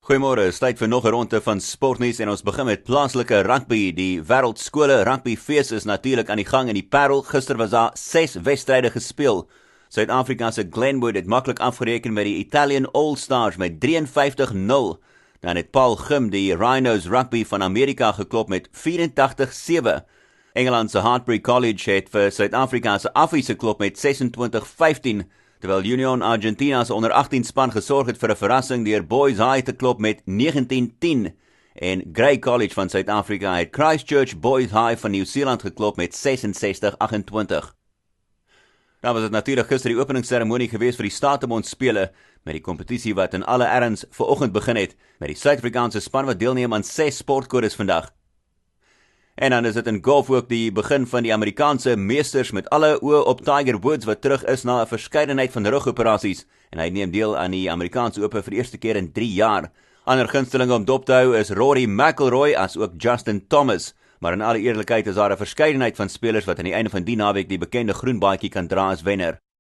Goeiemôre, is tyd vir nog 'n ronde van sportnuus en ons begin met plaaslike rugby. Die wêreldskole rugbyfees is natuurlik aan die gang in die Parel. Gister was daar 6 wedstryde gespeel. Suid-Afrika se Glenwood het maklik afgereken met die Italian All-Stars met 53-0. Dan het Paul Gim die Rhinos rugby van Amerika geklop met 84-7. Engeland se Hartbury College het vir Suid-Afrika se Affies geklop met 26-15. Terwyl Union Argentina se onder 18 span gesorg het vir 'n verrassing deur Boys High te klop met 19-10 en Grey College van Suid-Afrika het Christchurch Boys High van Nieu-Seeland geklop met 66-28. Nou was dit natuurlik gister die openingsseremonie gewees vir die Statebond spele met die kompetisie wat in alle erns vanoggend begin het met die Suid-Afrikaanse span wat deelneem aan 6 sportkodes vandag. En dan is dit in golf ook die begin van die Amerikaanse meesters met alle oë op Tiger Woods wat terug is na 'n verskeidenheid van rugoperasies en hy neem deel aan die Amerikaanse Ope vir die eerste keer in 3 jaar. Ander gunstelinge om dop te hou is Rory McIlroy as ook Justin Thomas, maar in alle eerlikheid is daar 'n verskeidenheid van spelers wat aan die einde van die naweek die bekende groen baadjie kan dra as wenner.